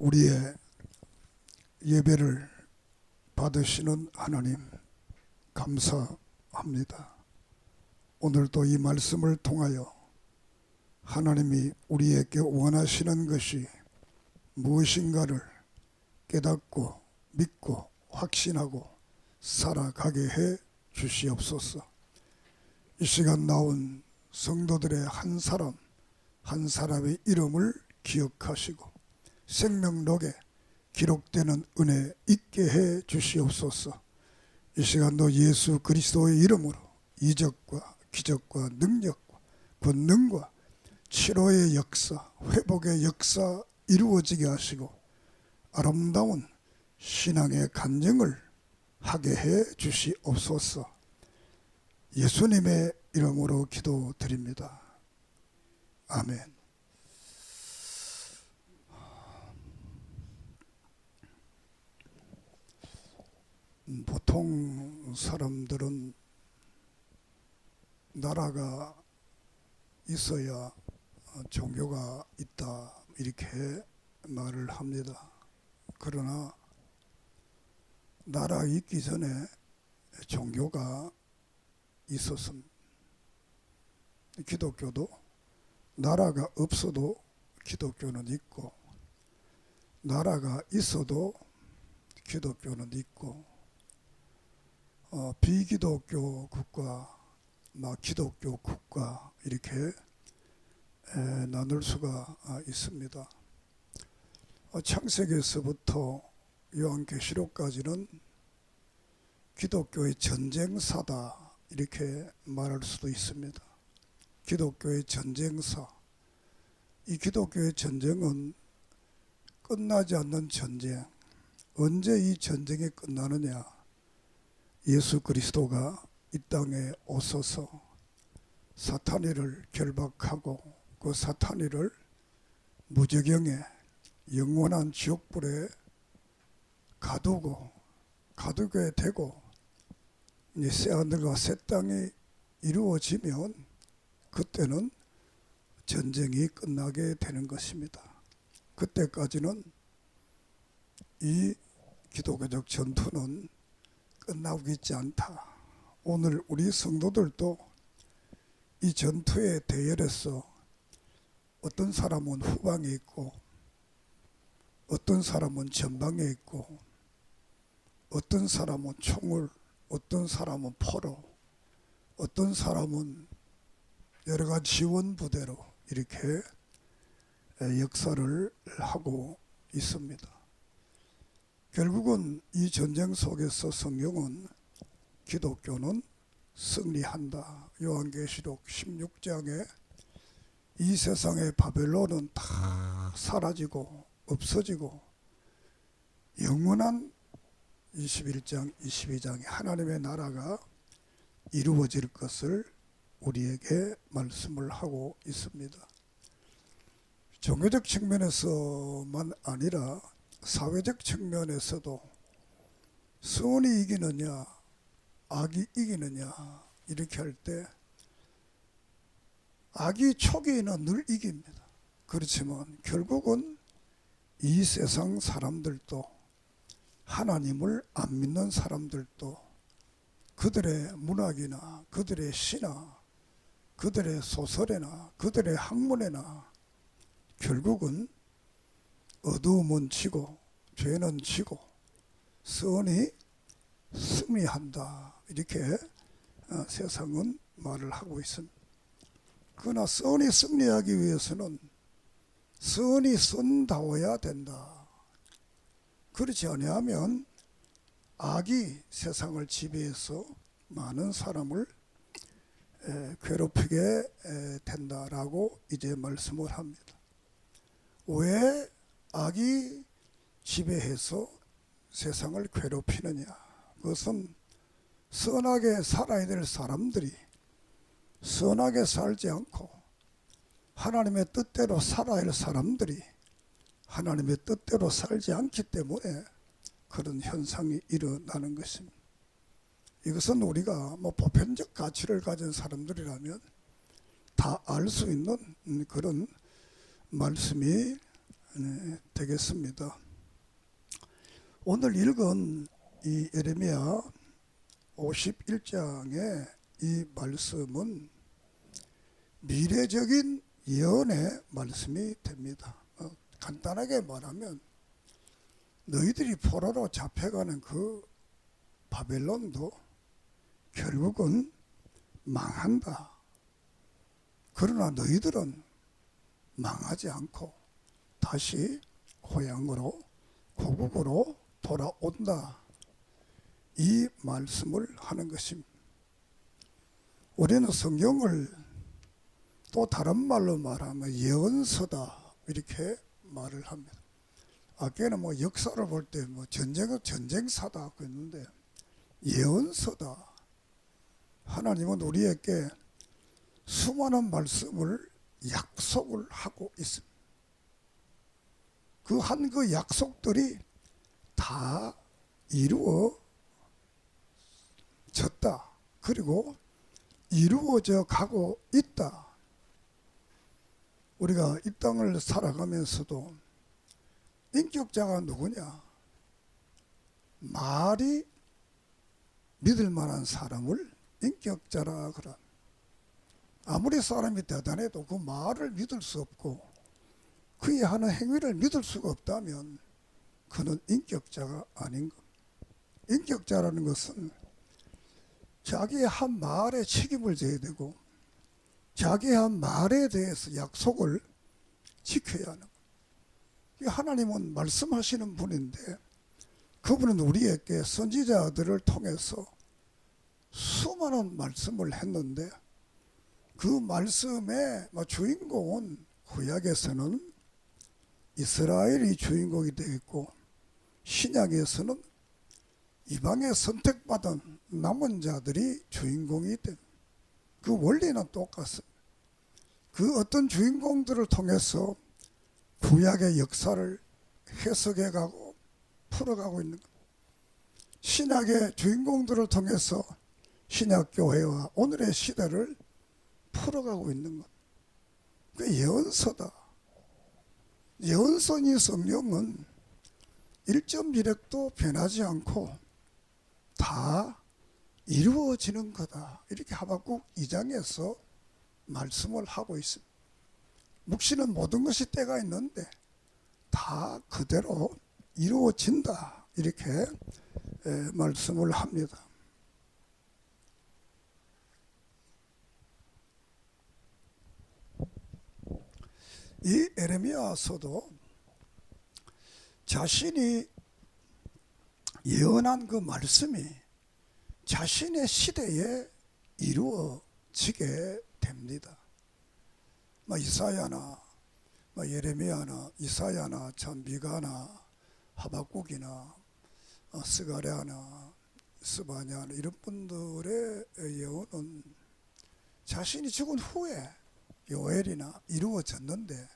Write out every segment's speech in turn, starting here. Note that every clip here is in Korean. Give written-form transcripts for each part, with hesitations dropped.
우리의 예배를 받으시는 하나님 감사합니다. 오늘도 이 말씀을 통하여 하나님이 우리에게 원하시는 것이 무엇인가를 깨닫고 믿고 확신하고 살아가게 해 주시옵소서. 이 시간 나온 성도들의 한 사람 한 사람의 이름을 기억하시고 생명록에 기록되는 은혜 있게 해 주시옵소서. 이 시간도 예수 그리스도의 이름으로 이적과 기적과 능력과 권능과 치료의 역사, 회복의 역사 이루어지게 하시고 아름다운 신앙의 간증을 하게 해 주시옵소서. 예수님의 이름으로 기도드립니다. 아멘. 보통 사람들은 나라가 있어야 종교가 있다 이렇게 말을 합니다. 그러나 나라 있기 전에 종교가 있었습니다. 기독교도 나라가 없어도 기독교는 있고 나라가 있어도 기독교는 있고 비기독교 국가, 기독교 국가 이렇게 나눌 수가 있습니다. 창세기에서부터 요한계시록까지는 기독교의 전쟁사다 이렇게 말할 수도 있습니다. 기독교의 전쟁사. 이 기독교의 전쟁은 끝나지 않는 전쟁. 언제 이 전쟁이 끝나느냐? 예수 그리스도가 이 땅에 오셔서 사탄이를 결박하고 그 사탄이를 무저경에 영원한 지옥불에 가두게 되고 새하늘과 새 땅이 이루어지면 그때는 전쟁이 끝나게 되는 것입니다. 그때까지는 이 기독교적 전투는 끝나고 있지 않다. 오늘 우리 성도들도 이 전투의 대열에서 어떤 사람은 후방에 있고 어떤 사람은 전방에 있고 어떤 사람은 총을, 어떤 사람은 포로, 어떤 사람은 여러 가지 지원 부대로 이렇게 역사를 하고 있습니다. 결국은 이 전쟁 속에서 성경은 기독교는 승리한다. 요한계시록 16장에 이 세상의 바벨론은 다 사라지고 없어지고 영원한 21장, 22장에 하나님의 나라가 이루어질 것을 우리에게 말씀을 하고 있습니다. 종교적 측면에서만 아니라 사회적 측면에서도 선이 이기느냐 악이 이기느냐 이렇게 할 때 악이 초기에는 늘 이깁니다. 그렇지만 결국은 이 세상 사람들도 하나님을 안 믿는 사람들도 그들의 문학이나 그들의 시나 그들의 소설에나 그들의 학문에나 결국은 어두움은 지고 죄는 지고 선이 승리한다 이렇게 세상은 말을 하고 있습니다. 그러나 선이 승리하기 위해서는 선이 선다워야 된다. 그렇지 아니하면 악이 세상을 지배해서 많은 사람을 괴롭히게 된다라고 이제 말씀을 합니다. 왜 악이 지배해서 세상을 괴롭히느냐? 그것은 선하게 살아야 될 사람들이 선하게 살지 않고 하나님의 뜻대로 살아야 할 사람들이 하나님의 뜻대로 살지 않기 때문에 그런 현상이 일어나는 것입니다. 이것은 우리가 보편적 가치를 가진 사람들이라면 다 알 수 있는 그런 말씀이 되겠습니다. 오늘 읽은 이 예레미야 51장의 이 말씀은 미래적인 예언의 말씀이 됩니다. 간단하게 말하면 너희들이 포로로 잡혀가는 그 바벨론도 결국은 망한다. 그러나 너희들은 망하지 않고 다시 고향으로 고국으로 돌아온다. 이 말씀을 하는 것입니다. 우리는 성경을 또 다른 말로 말하면 예언서다 이렇게 말을 합니다. 아까는 뭐 역사를 볼 때 뭐 전쟁은 전쟁사다 그랬는데 예언서다. 하나님은 우리에게 수많은 말씀을 약속을 하고 있습니다. 그 약속들이 다 이루어졌다. 그리고 이루어져 가고 있다. 우리가 이 땅을 살아가면서도 인격자가 누구냐? 말이 믿을 만한 사람을 인격자라 그러. 아무리 사람이 대단해도 그 말을 믿을 수 없고 그의 하는 행위를 믿을 수가 없다면 그는 인격자가 아닌 것. 인격자라는 것은 자기의 한 말에 책임을 져야 되고 자기의 한 말에 대해서 약속을 지켜야 하는 것. 하나님은 말씀하시는 분인데 그분은 우리에게 선지자들을 통해서 수많은 말씀을 했는데 그 말씀의 주인공은 구약에서는 이스라엘이 주인공이 되겠고 신약에서는 이방에 선택받은 남은 자들이 주인공이 됩니다. 그 원리는 똑같습니다. 그 어떤 주인공들을 통해서 구약의 역사를 해석해가고 풀어가고 있는 것. 신약의 주인공들을 통해서 신약교회와 오늘의 시대를 풀어가고 있는 것. 그 예언서다. 예언서니 성령은 1.1획도 변하지 않고 다 이루어지는 거다. 이렇게 하박국 2장에서 말씀을 하고 있습니다. 묵시는 모든 것이 때가 있는데 다 그대로 이루어진다. 이렇게 말씀을 합니다. 이 에레미야서도 자신이 예언한 그 말씀이 자신의 시대에 이루어지게 됩니다. 이사야나 예레미야나 이사야나 참 미가나 하박국이나 스가랴나 스바냐나 이런 분들의 예언은 자신이 죽은 후에 요엘이나 이루어졌는데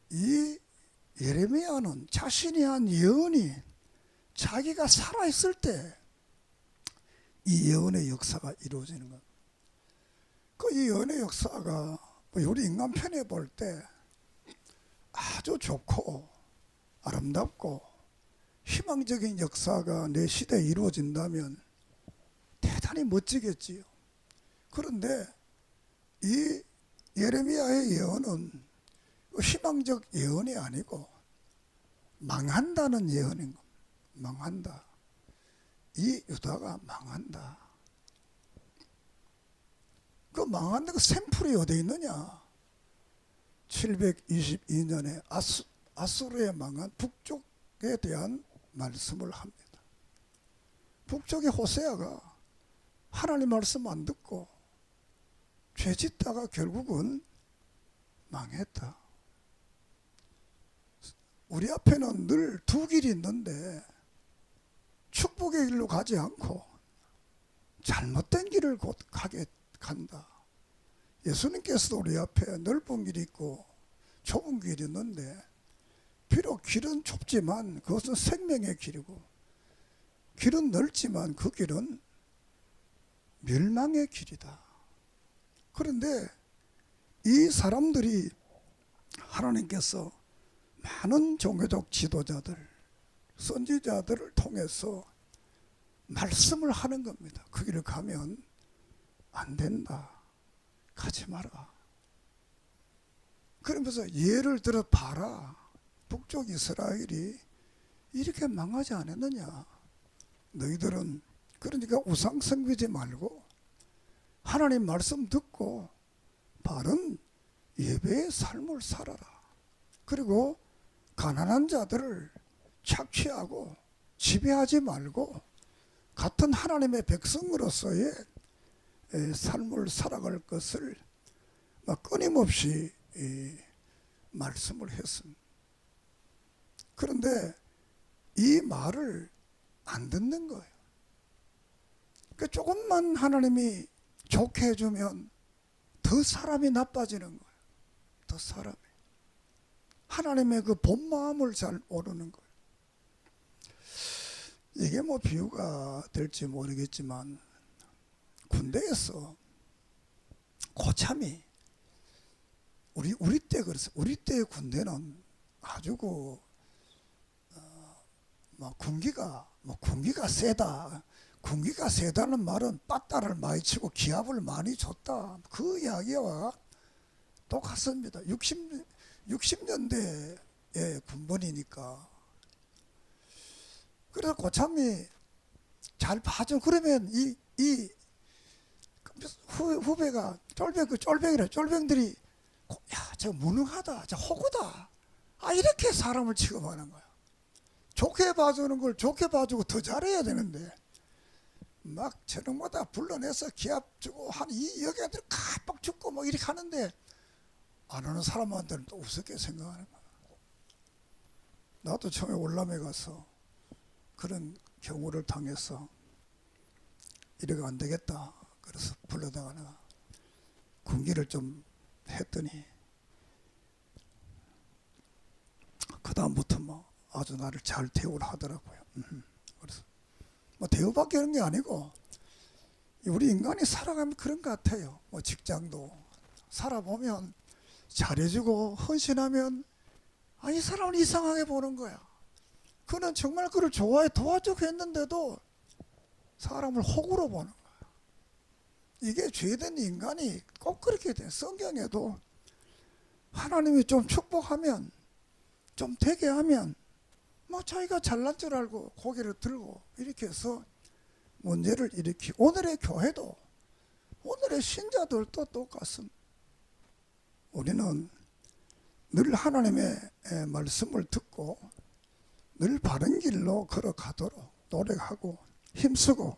이 예레미야는 자신이 한 예언이 자기가 살아있을 때 이 예언의 역사가 이루어지는 것. 이 예언의 역사가 우리 인간 편에 볼 때 아주 좋고 아름답고 희망적인 역사가 내 시대에 이루어진다면 대단히 멋지겠지요. 그런데 이 예레미야의 예언은 희망적 예언이 아니고 망한다는 예언인 겁니다. 망한다. 이 유다가 망한다. 그 망한다 그 샘플이 어디 있느냐? 722년에 아수르에 망한 북쪽에 대한 말씀을 합니다. 북쪽의 호세아가 하나님 말씀 안 듣고 죄짓다가 결국은 망했다. 우리 앞에는 늘 두 길이 있는데 축복의 길로 가지 않고 잘못된 길을 곧 간다. 예수님께서도 우리 앞에 넓은 길이 있고 좁은 길이 있는데 비록 길은 좁지만 그것은 생명의 길이고 길은 넓지만 그 길은 멸망의 길이다. 그런데 이 사람들이 하나님께서 많은 종교적 지도자들, 선지자들을 통해서 말씀을 하는 겁니다. 그 길을 가면 안 된다. 가지 마라. 그러면서 예를 들어 봐라. 북쪽 이스라엘이 이렇게 망하지 않았느냐. 너희들은 그러니까 우상 섬기지 말고 하나님 말씀 듣고 바른 예배의 삶을 살아라. 그리고 가난한 자들을 착취하고 지배하지 말고 같은 하나님의 백성으로서의 삶을 살아갈 것을 끊임없이 말씀을 했습니다. 그런데 이 말을 안 듣는 거예요. 그러니까 조금만 하나님이 좋게 해주면 더 사람이 나빠지는 거예요. 더 사람이. 하나님의 그 본 마음을 잘 모르는 거예요. 이게 뭐 비유가 될지 모르겠지만 군대에서 고참이 우리 때 그랬어요. 우리 때의 군대는 아주 군기가 세다. 군기가 세다는 말은 빠따를 많이 치고 기합을 많이 줬다. 그 이야기와 똑같습니다. 60년대의 군번이니까. 그래서 고참이 잘 봐줘. 그러면 이 후배가 쫄병들이 야, 저 무능하다, 저 호구다. 이렇게 사람을 취급하는 거야. 좋게 봐주는 걸 좋게 봐주고 더 잘해야 되는데 막 저녁마다 불러내서 기합 주고 이 여기들 깜빡 죽고 뭐 이렇게 하는데 안 하는 사람한테는 또 우습게 생각하는 거야. 나도 처음에 월남에 가서 그런 경우를 당해서 이래가 안 되겠다. 그래서 불러다가 내가 군기를 좀 했더니 그 다음부터 뭐 아주 나를 잘 대우를 하더라고요. 그래서 뭐 대우밖에 하는 게 아니고 우리 인간이 살아가면 그런 것 같아요. 뭐 직장도 살아보면 잘해주고 헌신하면 이 사람은 이상하게 보는 거야. 그는 정말 그를 좋아해 도와주고 했는데도 사람을 호구로 보는 거야. 이게 죄된 인간이 꼭 그렇게 돼. 성경에도 하나님이 좀 축복하면 좀 되게 하면 뭐 자기가 잘난 줄 알고 고개를 들고 이렇게 해서 문제를 일으키고 오늘의 교회도 오늘의 신자들도 똑같습니다. 우리는 늘 하나님의 말씀을 듣고 늘 바른 길로 걸어가도록 노력하고 힘쓰고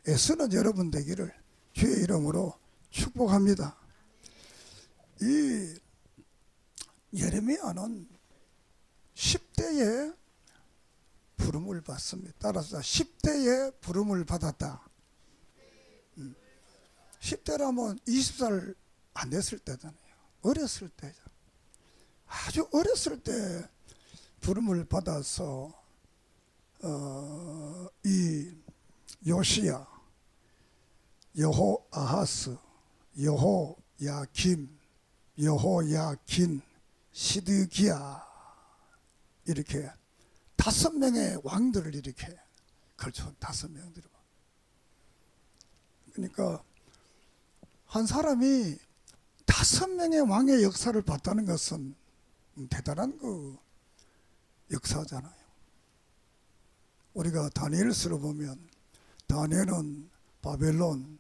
애쓰는 여러분 되기를 주의 이름으로 축복합니다. 이 예레미야는 10대에 부름을 받습니다. 따라서 10대에 부름을 받았다. 10대라면 20살 안 됐을 때잖아요. 어렸을 때죠. 아주 어렸을 때 부름을 받아서 이 요시야, 여호아하스, 여호야김, 여호야긴, 시드기야 이렇게 5명의 왕들을 이렇게 걸쳐 5명들이. 그러니까 한 사람이 5명의 왕의 역사를 봤다는 것은 대단한 그 역사잖아요. 우리가 다니엘서를 보면 다니엘은 바벨론,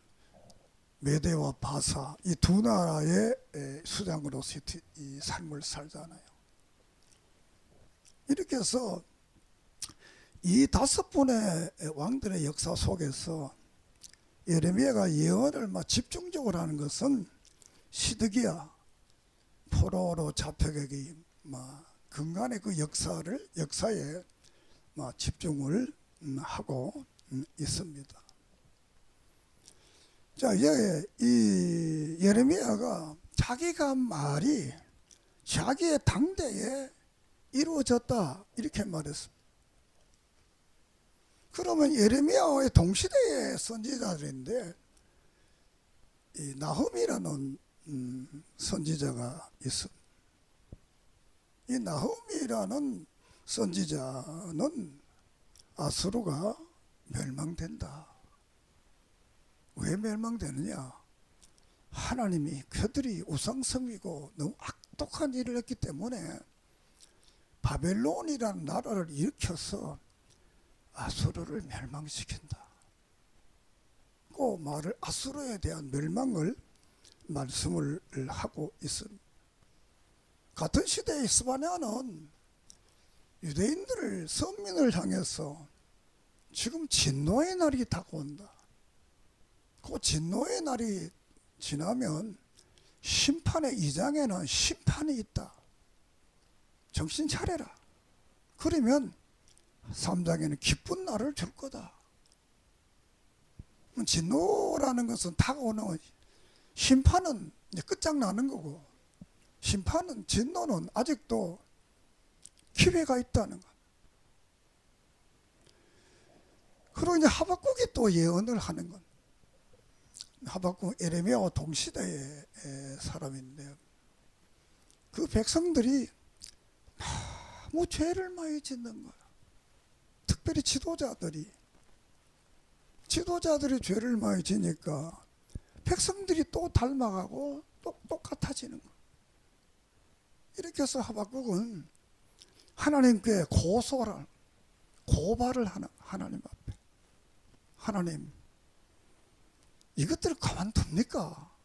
메대와 바사 이 두 나라의 수장으로서 이 삶을 살잖아요. 이렇게 해서 이 5분의 왕들의 역사 속에서 예레미야가 예언을 집중적으로 하는 것은 시드기야 포로로 잡혀가기 근간의 그 역사에 집중을 하고 있습니다. 자, 이제 이 예레미야가 자기가 한 말이 자기의 당대에 이루어졌다 이렇게 말했습니다. 그러면 예레미야와의 동시대의 선지자들인데 이 나훔이라는 선지자가 있습니다. 이 나홈이라는 선지자는 아수르가 멸망된다. 왜 멸망되느냐? 하나님이 그들이 우상섬이고 너무 악독한 일을 했기 때문에 바벨론이라는 나라를 일으켜서 아수르를 멸망시킨다. 그 말을 아수르에 대한 멸망을 말씀을 하고 있습니다. 같은 시대의 스바냐는 유대인들을 선민을 향해서 지금 진노의 날이 다가온다. 그 진노의 날이 지나면 심판의 2장에는 심판이 있다. 정신 차려라. 그러면 3장에는 기쁜 날을 줄 거다. 진노라는 것은 다가오는 심판은 이제 끝장나는 거고, 심판은, 진노는 아직도 기회가 있다는 것. 그리고 이제 하박국이 또 예언을 하는 것. 하박국 에레미야와 동시대의 사람인데, 그 백성들이 너무 죄를 많이 짓는 거야. 특별히 지도자들이 죄를 많이 지니까 백성들이 또 닮아가고 또 똑같아지는 거야. 이렇게 해서 하박국은 하나님께 고발을 하는, 하나님 앞에. 하나님, 이것들을 가만둡니까?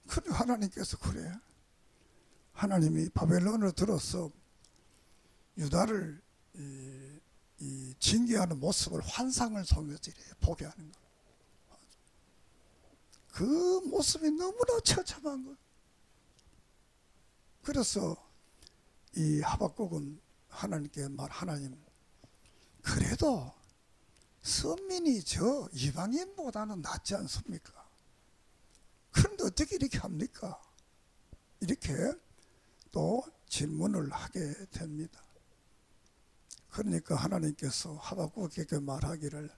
그래, 하나님께서 그래. 하나님이 바벨론을 들어서 유다를 이 징계하는 모습을 환상을 통해서 보게 하는 것. 그 모습이 너무나 처참한 것. 그래서 이 하박국은 하나님께 하나님, 그래도 선민이 저 이방인보다는 낫지 않습니까? 그런데 어떻게 이렇게 합니까? 이렇게 또 질문을 하게 됩니다. 그러니까 하나님께서 하박국에게 말하기를,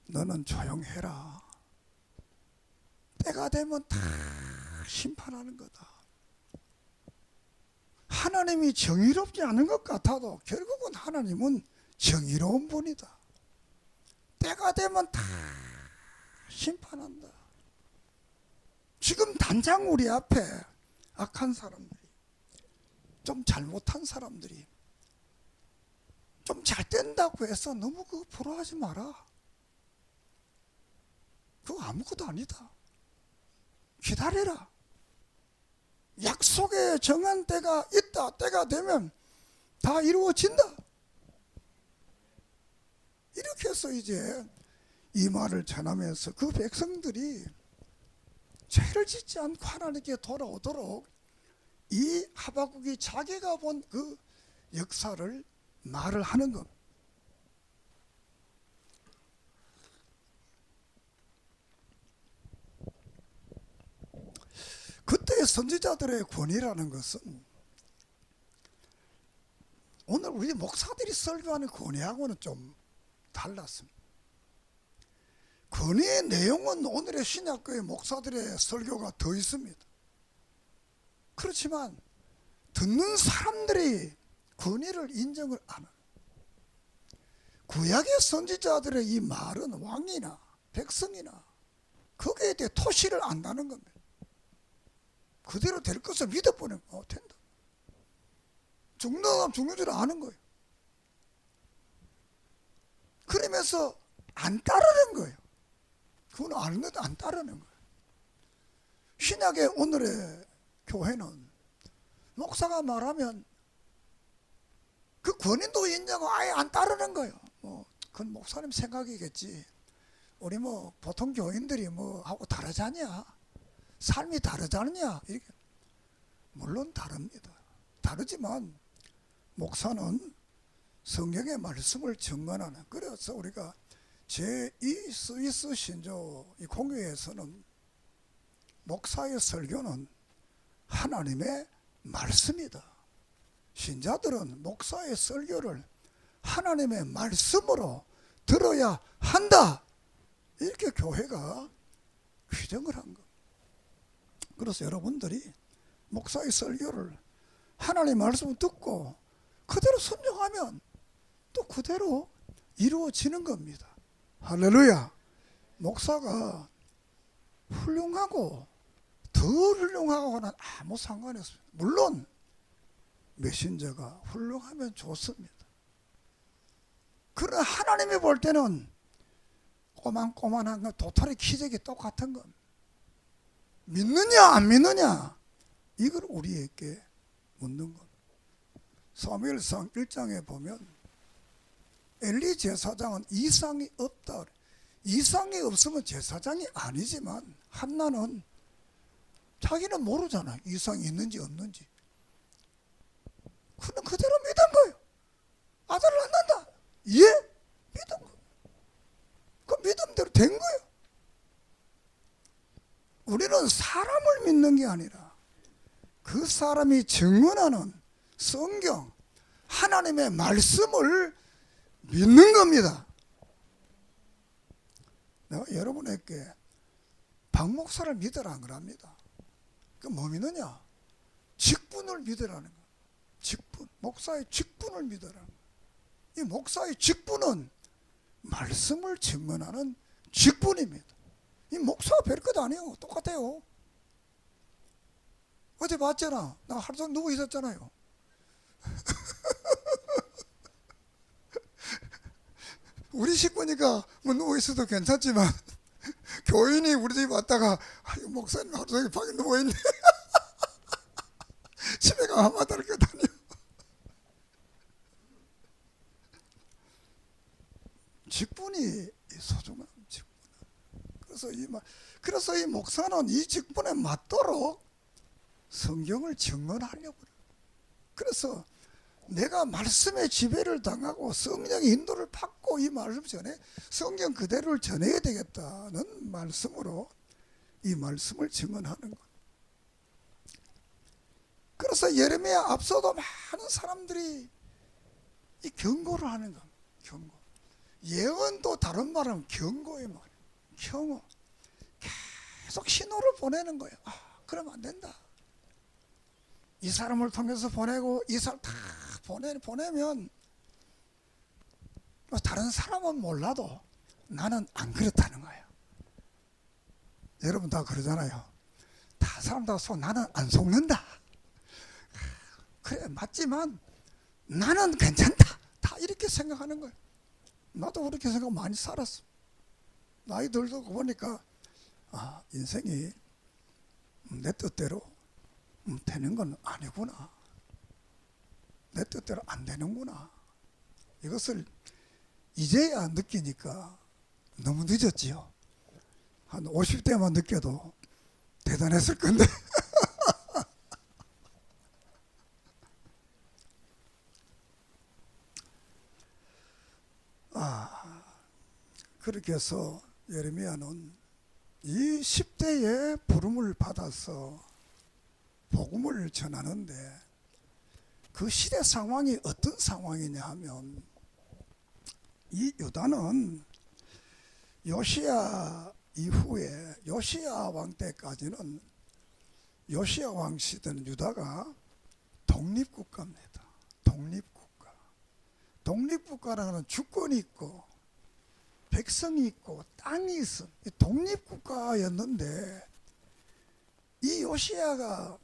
너는 조용해라. 때가 되면 다 심판하는 거다. 하나님이 정의롭지 않은 것 같아도 결국은 하나님은 정의로운 분이다. 때가 되면 다 심판한다. 지금 당장 우리 앞에 악한 사람들이, 좀 잘못한 사람들이 좀 잘 된다고 해서 너무 그거 부러워하지 마라. 그거 아무것도 아니다. 기다려라. 약속에 정한 때가 있다. 때가 되면 다 이루어진다. 이렇게 해서 이제 이 말을 전하면서 그 백성들이 죄를 짓지 않고 하나님께 돌아오도록 이 하박국이 자기가 본 그 역사를 말을 하는 것. 그때의 선지자들의 권위라는 것은 오늘 우리 목사들이 설교하는 권위하고는 좀 달랐습니다. 권위의 내용은 오늘의 신약교회 목사들의 설교가 더 있습니다. 그렇지만 듣는 사람들이 권위를 인정을 안 해요. 구약의 선지자들의 이 말은 왕이나 백성이나 거기에 대해 토시를 안다는 겁니다. 그대로 될 것을 믿어보면 된다. 죽는 사람 죽는 줄 아는 거예요. 그러면서 안 따르는 거예요. 그건 아는데도 안 따르는 거예요. 신약의 오늘의 교회는 목사가 말하면 그 권위도 인정하고 아예 안 따르는 거예요. 그건 목사님 생각이겠지. 우리 보통 교인들이 하고 다르잖냐, 삶이 다르잖냐, 이렇게. 물론 다릅니다. 다르지만 목사는 성경의 말씀을 증언하는, 그래서 우리가 제2 스위스 신조 이 공회에서는 목사의 설교는 하나님의 말씀이다. 신자들은 목사의 설교를 하나님의 말씀으로 들어야 한다. 이렇게 교회가 규정을 한 것. 그래서 여러분들이 목사의 설교를 하나님의 말씀을 듣고 그대로 순종하면 또 그대로 이루어지는 겁니다. 할렐루야. 목사가 훌륭하고 덜 훌륭하고는 아무 상관이 없습니다. 물론 메신저가 훌륭하면 좋습니다. 그러나 하나님이 볼 때는 꼬만꼬만한 거 도토리 키재기 똑같은 것. 믿느냐 안 믿느냐 이걸 우리에게 묻는 것. 사무엘상 1장에 보면 엘리 제사장은 이상이 없다. 이상이 없으면 제사장이 아니지만 한나는 자기는 모르잖아. 이상이 있는지 없는지. 그는 그대로 믿은 거예요. 아들을 낳는다. 예? 믿은 거예요. 그 믿음대로 된 거예요. 우리는 사람을 믿는 게 아니라 그 사람이 증언하는 성경, 하나님의 말씀을 믿는 겁니다. 내가 여러분에게 박 목사를 믿으라는 거랍니다. 그 뭐 믿느냐? 직분을 믿으라는 거예요. 직분, 목사의 직분을 믿으라는 거예요. 이 목사의 직분은 말씀을 증언하는 직분입니다. 이 목사가 별것 아니에요. 똑같아요. 어제 봤잖아. 나 하루 종일 누워 있었잖아요. 우리 식구니까 뭐 누워 있어도 괜찮지만 교인이 우리 집 왔다가 목사님 하루 종일 방에 누워 있네. 집에 가면 한마디 할 것 아니에요. 직분이 소중한 직분. 그래서 이 목사는 이 직분에 맞도록 성경을 증언하려고 그래요. 그래서 내가 말씀의 지배를 당하고 성령의 인도를 받고 이 말씀 전에 성경 그대로를 전해야 되겠다는 말씀으로 이 말씀을 증언하는 것. 그래서 예레미야 앞서도 많은 사람들이 이 경고를 하는 겁니다. 경고. 예언도 다른 말하면 경고의 말. 경고. 계속 신호를 보내는 거예요. 그러면 안 된다. 이 사람을 통해서 보내고 이 사람 다 보내면 다른 사람은 몰라도 나는 안 그렇다는 거예요. 여러분 다 그러잖아요. 다 사람 다 속 나는 안 속는다. 그래 맞지만 나는 괜찮다. 다 이렇게 생각하는 거예요. 나도 그렇게 생각 많이 살았어. 나이 들고 보니까 인생이 내 뜻대로 되는 건 아니구나. 내 뜻대로 안 되는구나. 이것을 이제야 느끼니까 너무 늦었지요. 한 50대만 느껴도 대단했을 건데. 그렇게 해서 예레미야는 이 10대의 부름을 받아서 복음을 전하는데 그 시대 상황이 어떤 상황이냐 하면 이 유다는 요시야 이후에 요시야 왕 때까지는 요시야 왕 시대는 유다가 독립국가입니다. 독립국가. 독립국가라는 주권이 있고 백성이 있고 땅이 있어. 독립국가였는데 이 요시야가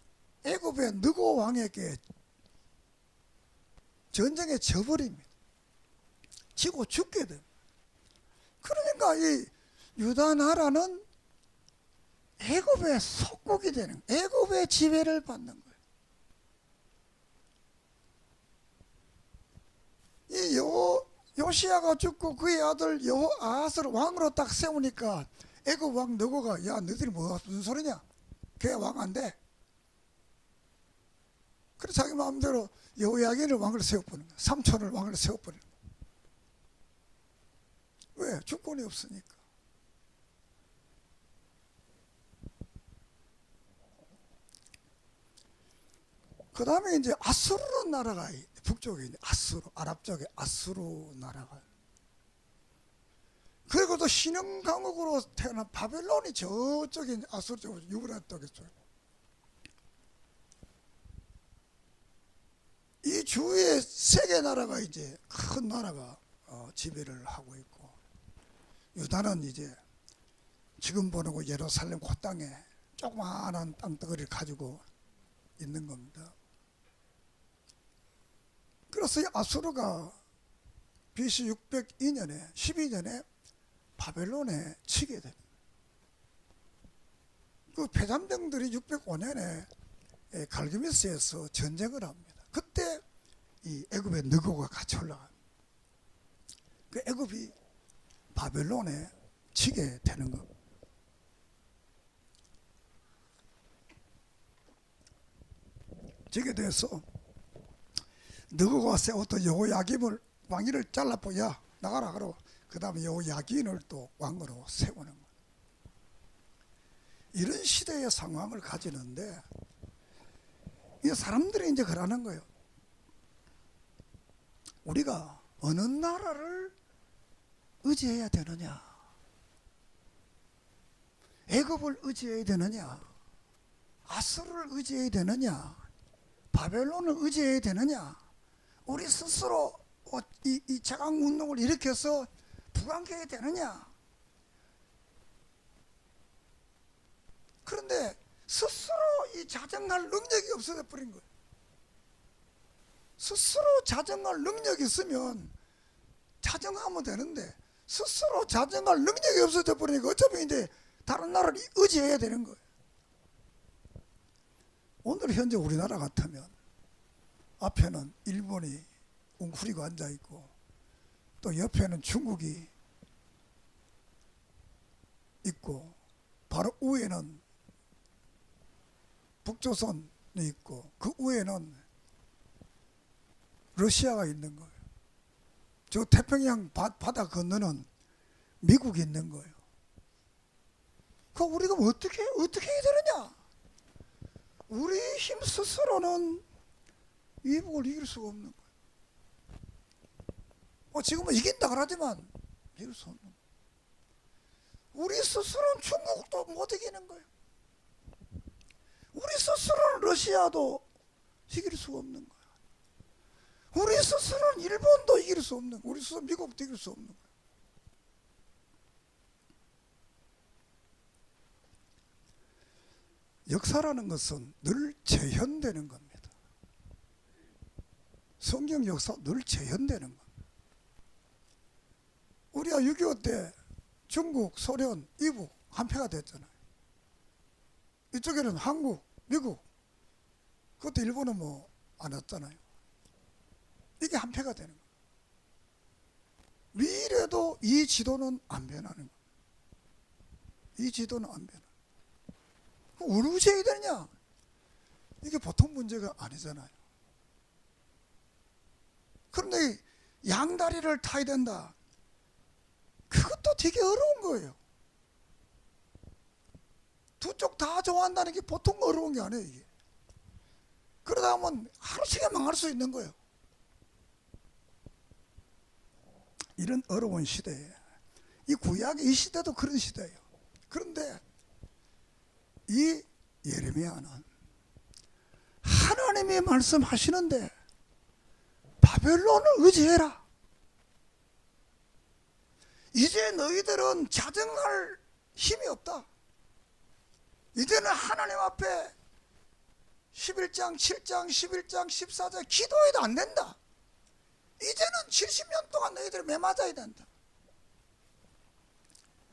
애굽의 느고 왕에게 전쟁에 져버립니다. 지고 죽게 됩니다. 그러니까 이 유다 나라는 애굽의 속국이 되는 거예요. 애굽의 지배를 받는 거예요. 이 요시야가 죽고 그의 아들 여호아하스를 왕으로 딱 세우니까 애굽 왕 느고가 야 너희들이 무슨 소리냐? 걔 왕 안 돼. 그래서 자기 마음대로 여호야긴을 왕을 세워버리는 거야. 삼촌을 왕을 세워버리는 거야. 왜? 주권이 없으니까. 그 다음에 이제 아수르 나라가 북쪽에 이제 아수르, 아랍 쪽에 아수르 나라가. 그리고 또 신흥 강국으로 태어난 바벨론이 저쪽에 아수르 쪽으로 유브라트 쪽에. 주위에 세 개 나라가 이제 큰 나라가 지배를 하고 있고, 유다는 이제 지금 보는 거 예루살렘 그 땅에 조그마한 땅덩어리를 가지고 있는 겁니다. 그래서 이 아수르가 BC 602년에 12년에 바벨론에 치게 됩니다. 그 패잔병들이 605년에 갈기미스에서 전쟁을 합니다. 그때 이 애굽의 느고가 같이 올라갑니다. 그 애굽이 바벨론에 치게 되는 겁니다. 지게 돼서 느고가 세웠던 여호야김을 왕위를 잘라버려, 야 나가라 그러고, 그 다음에 여호야긴을 또 왕으로 세우는 거예요. 이런 시대의 상황을 가지는데, 이 사람들이 이제 그러는 거예요. 우리가 어느 나라를 의지해야 되느냐, 애굽을 의지해야 되느냐, 아수르를 의지해야 되느냐, 바벨론을 의지해야 되느냐, 우리 스스로 이 제강 운동을 일으켜서 부강해야 되느냐. 그런데 스스로 이 자정할 능력이 없어져 버린 거예요. 스스로 자정할 능력이 있으면 자정하면 되는데, 스스로 자정할 능력이 없어져 버리니까 어차피 이제 다른 나라를 의지해야 되는 거예요. 오늘 현재 우리나라 같으면 앞에는 일본이 웅크리고 앉아있고, 또 옆에는 중국이 있고, 바로 위에는 북조선이 있고, 그 위에는 러시아가 있는 거예요. 저 태평양 바다 건너는 미국이 있는 거예요. 그 우리가 어떻게 해야 되느냐? 우리 힘 스스로는 미국을 이길 수가 없는 거예요. 지금은 이긴다 그러지만 이길 수 없는 거예요. 우리 스스로는 중국도 못 이기는 거예요. 우리 스스로는 러시아도 이길 수가 없는 거예요. 우리 스스로는 일본도 이길 수 없는 거예요. 우리 스스로 미국도 이길 수 없는 거예요. 역사라는 것은 늘 재현되는 겁니다. 성경 역사 늘 재현되는 겁니다. 우리가 6.25 때 중국, 소련, 이북 한패가 됐잖아요. 이쪽에는 한국, 미국, 그것도 일본은 뭐 안 왔잖아요. 이게 한패가 되는 거예요. 미래도 이 지도는 안 변하는 거예요. 이 지도는 안 변하는 거예요. 어느 의지해야 되느냐? 이게 보통 문제가 아니잖아요. 그런데 양다리를 타야 된다. 그것도 되게 어려운 거예요. 두 쪽 다 좋아한다는 게 보통 어려운 게 아니에요, 이게. 그러다 보면 하루씩에 망할 수 있는 거예요. 이런 어려운 시대에, 이 구약의 이 시대도 그런 시대예요. 그런데 이 예레미야는 하나님이 말씀하시는데 바벨론을 의지해라. 이제 너희들은 자정할 힘이 없다. 이제는 하나님 앞에 11장, 7장, 11장, 14장 기도해도 안 된다. 이제는 70년 동안 너희들 매 맞아야 된다.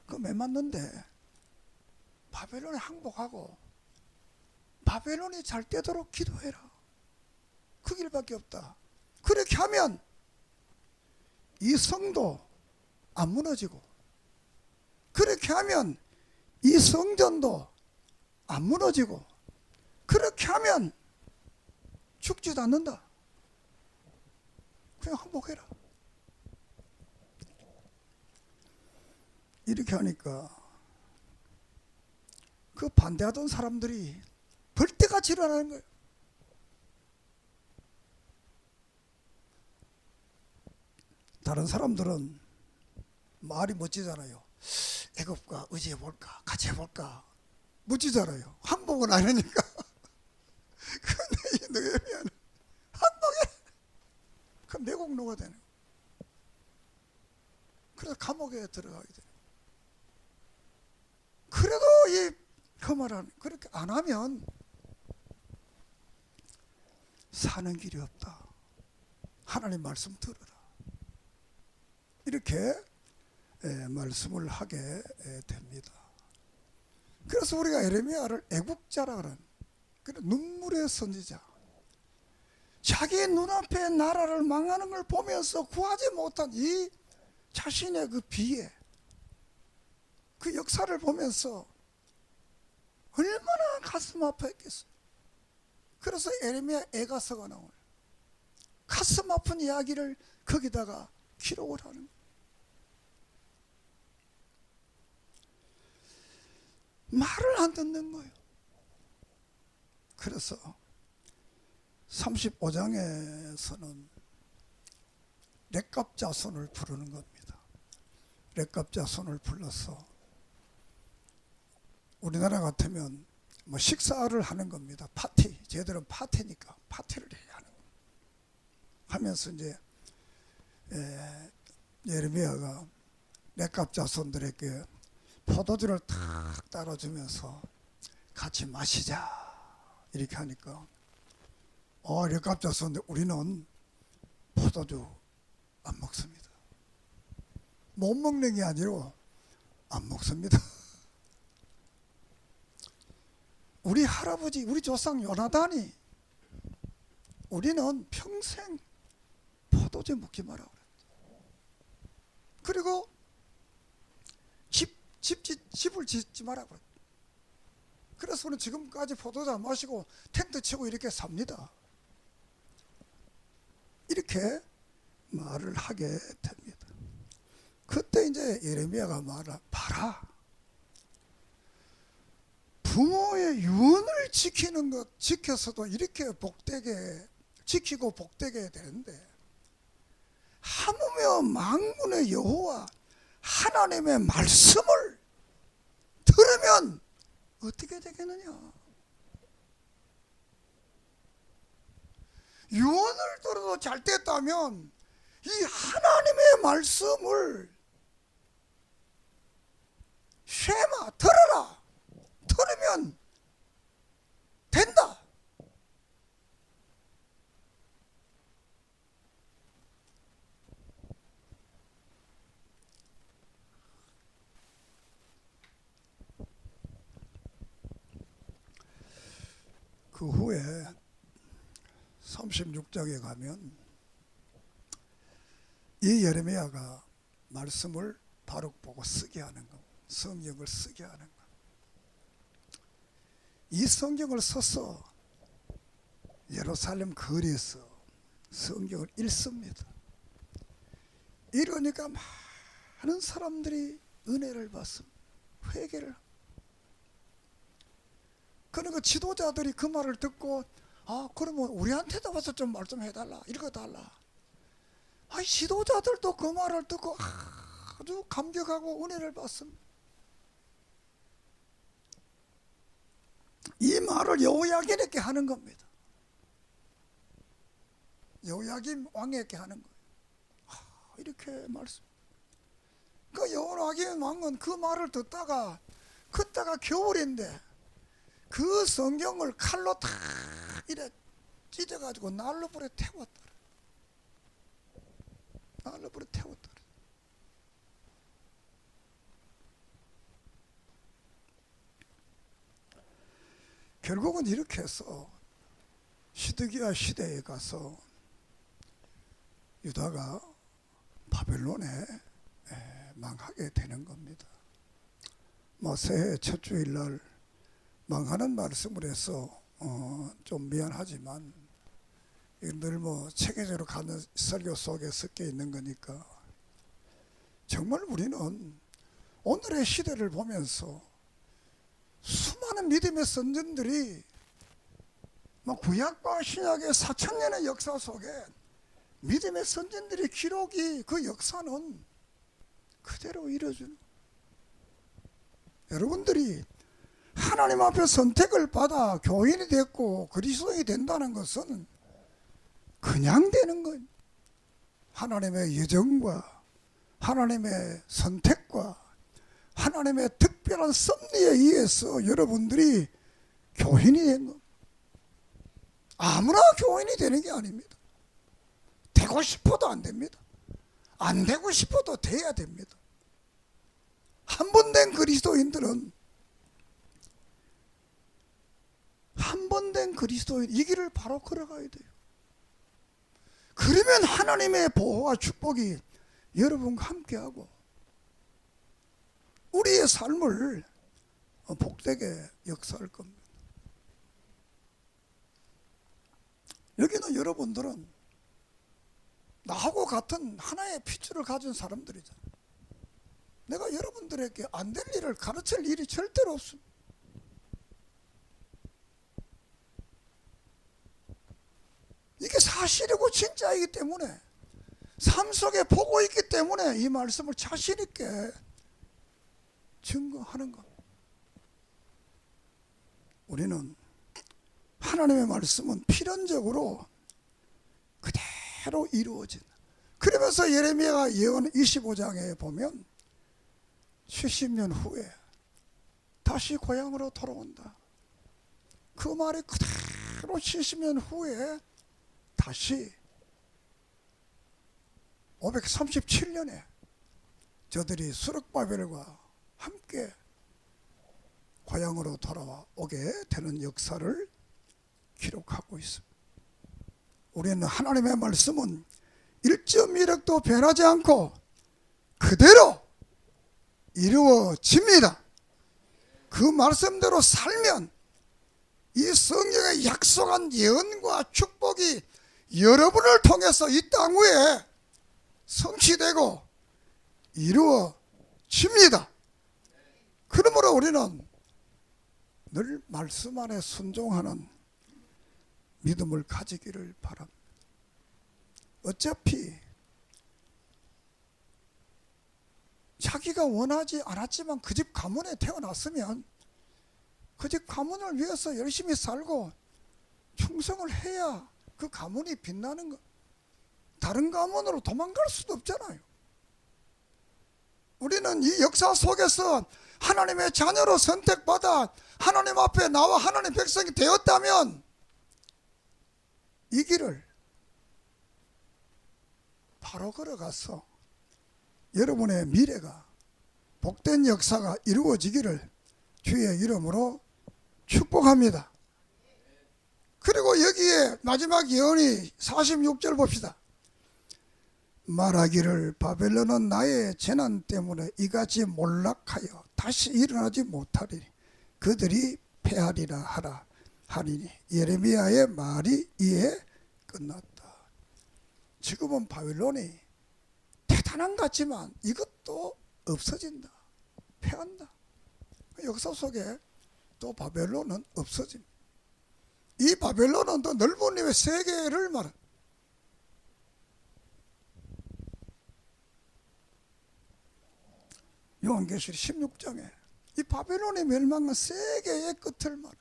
그 매 맞는데 바벨론에 항복하고 바벨론이 잘 되도록 기도해라. 그 길밖에 없다. 그렇게 하면 이 성도 안 무너지고, 그렇게 하면 이 성전도 안 무너지고, 그렇게 하면 죽지도 않는다. 그냥 항복해라. 이렇게 하니까 그 반대하던 사람들이 벌떼같이 일어나는 거예요. 다른 사람들은 말이 멋지잖아요. 애굽과 의지해볼까, 같이 해볼까, 멋지잖아요. 항복은 안 하니까. 근데 이 느헤미야는 항복해. 속에 들어가게 돼요. 그래도 그 말은 그렇게 안 하면 사는 길이 없다. 하나님 말씀 들어라. 이렇게 말씀을 하게 됩니다. 그래서 우리가 예레미야를 애국자라 그러는, 눈물의 선지자, 자기 눈앞에 나라를 망하는 걸 보면서 구하지 못한 이 자신의 그 비애, 그 역사를 보면서 얼마나 가슴 아파했겠어요. 그래서 예레미야 애가서가 나오는, 가슴 아픈 이야기를 거기다가 기록을 하는 거예요. 말을 안 듣는 거예요. 그래서 35장에서는 렉갑자손을 부르는 겁니다. 렉갑자손을 불러서 우리나라 같으면 뭐 식사를 하는 겁니다. 파티, 쟤들은 파티니까 파티를 해야 하는 거예요. 하면서 이제 예레미야가 렉갑자손들에게 포도주를 탁 따라주면서 같이 마시자 이렇게 하니까 렉갑자손들 우리는 포도주 안 먹습니다. 못 먹는 게 아니라 안 먹습니다. 우리 할아버지, 우리 조상 요나단이 우리는 평생 포도주 먹지 마라 그랬죠. 그리고 집을 짓지 마라 그랬죠. 그래서 우리는 지금까지 포도주 안 마시고 텐트 치고 이렇게 삽니다. 이렇게 말을 하게 됩니다. 그때 이제 예레미야가 말을, 봐라, 부모의 유언을 지키는 것, 지켜서도 이렇게 복되게 지키고 복되게 되는데, 하물며 만군의 여호와 하나님의 말씀을 들으면 어떻게 되겠느냐. 유언을 들어도 잘 됐다면 이 하나님의 말씀을 쉐마 들어라, 들으면 된다. 그 후에 36장에 가면 이 예레미야가 말씀을 바룩 보고 쓰게 하는 것, 성경을 쓰게 하는 것. 이 성경을 써서 예루살렘 거리에서 성경을 읽습니다. 이러니까 많은 사람들이 은혜를 받습니다. 회개를. 그러니까 지도자들이 그 말을 듣고, 그러면 우리한테도 와서 좀 말 좀 해달라, 읽어달라. 지도자들도 그 말을 듣고 아주 감격하고 은혜를 받습니다. 이 말을 여호야긴에게 하는 겁니다. 여호야긴 왕에게 하는 거예요. 이렇게 말씀. 그 여호야긴 왕은 그 말을 듣다가, 그때가 겨울인데 그 성경을 칼로 탁 이래 찢어가지고 난로불에 태웠다. 난로불에 태웠다. 결국은 이렇게 해서 시드기야 시대에 가서 유다가 바벨론에 망하게 되는 겁니다. 새해 첫 주일날 망하는 말씀을 해서 좀 미안하지만 늘 체계적으로 가는 설교 속에 섞여 있는 거니까, 정말 우리는 오늘의 시대를 보면서 수많은 믿음의 선전들이 구약과 신약의 4000년의 역사 속에 믿음의 선전들의 기록이, 그 역사는 그대로 이루어지는, 여러분들이 하나님 앞에 선택을 받아 교인이 됐고 그리스도인이 된다는 것은 그냥 되는 거예요. 하나님의 예정과 하나님의 선택과 하나님의 특별한 섭리에 의해서 여러분들이 교인이 된 겁니다. 아무나 교인이 되는 게 아닙니다. 되고 싶어도 안 됩니다. 안 되고 싶어도 돼야 됩니다. 한 번 된 그리스도인들은 한 번 된 그리스도인 이 길을 바로 걸어가야 돼요. 그러면 하나님의 보호와 축복이 여러분과 함께하고 우리의 삶을 복되게 역사할 겁니다. 여기는 여러분들은 나하고 같은 하나의 핏줄을 가진 사람들이잖아요. 내가 여러분들에게 안 될 일을 가르칠 일이 절대로 없습니다. 이게 사실이고 진짜이기 때문에 삶 속에 보고 있기 때문에 이 말씀을 자신 있게 증거하는 겁니다. 우리는 하나님의 말씀은 필연적으로 그대로 이루어진다. 그러면서 예레미야가 예언 25장에 보면 70년 후에 다시 고향으로 돌아온다. 그 말이 그대로 70년 후에 다시 537년에 저들이 수르바벨과 함께 고향으로 돌아와 오게 되는 역사를 기록하고 있습니다. 우리는 하나님의 말씀은 1.1억도 변하지 않고 그대로 이루어집니다. 그 말씀대로 살면 이 성경에 약속한 예언과 축복이 여러분을 통해서 이 땅 위에 성취되고 이루어집니다. 그러므로 우리는 늘 말씀 안에 순종하는 믿음을 가지기를 바랍니다. 어차피 자기가 원하지 않았지만 그 집 가문에 태어났으면 그 집 가문을 위해서 열심히 살고 충성을 해야 그 가문이 빛나는 거. 다른 가문으로 도망갈 수도 없잖아요. 우리는 이 역사 속에서 하나님의 자녀로 선택받아 하나님 앞에 나와 하나님 백성이 되었다면 이 길을 바로 걸어가서 여러분의 미래가 복된 역사가 이루어지기를 주의 이름으로 축복합니다. 그리고 여기에 마지막 예언이 46절 봅시다. 말하기를 바벨론은 나의 재난 때문에 이같이 몰락하여 다시 일어나지 못하리니 그들이 패하리라 하라 하리니 예레미야의 말이 이에 끝났다. 지금은 바벨론이 대단한 것 같지만 이것도 없어진다. 패한다. 역사 속에 또 바벨론은 없어집니다. 이 바벨론은 또 넓은 힘의 세계를 말합니다. 요한계시록 16장에 이 바벨론의 멸망은 세계의 끝을 말합니다.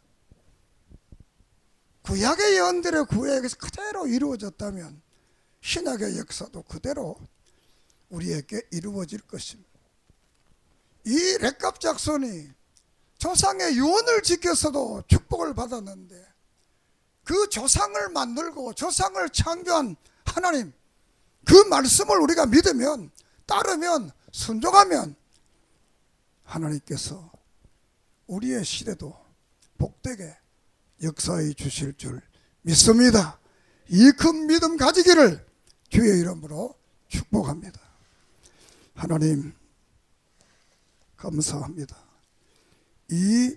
구약의 예언들의 구약에서 그대로 이루어졌다면 신약의 역사도 그대로 우리에게 이루어질 것입니다. 이 렉갑 작손이 조상의 유언을 지켜서도 축복을 받았는데 그 조상을 만들고 조상을 창조한 하나님 그 말씀을 우리가 믿으면 따르면 순종하면 하나님께서 우리의 시대도 복되게 역사해 주실 줄 믿습니다. 이 큰 믿음 가지기를 주의 이름으로 축복합니다. 하나님 감사합니다. 이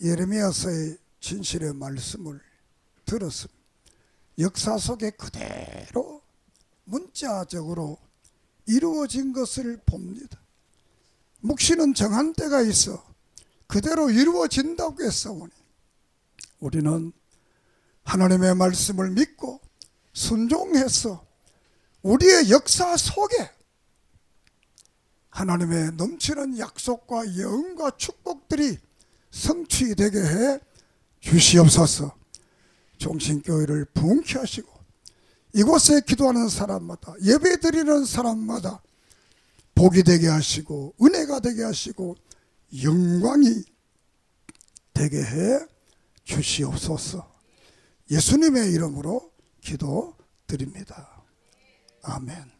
예레미야서의 진실의 말씀을 들었습니다. 역사 속에 그대로 문자적으로 이루어진 것을 봅니다. 묵시는 정한 때가 있어 그대로 이루어진다고 했사오니 우리는 하나님의 말씀을 믿고 순종해서 우리의 역사 속에 하나님의 넘치는 약속과 예언과 축복들이 성취되게 해 주시옵소서. 종신교회를 부흥케 하시고 이곳에 기도하는 사람마다 예배드리는 사람마다 복이 되게 하시고 은혜가 되게 하시고 영광이 되게 해 주시옵소서. 예수님의 이름으로 기도드립니다. 아멘.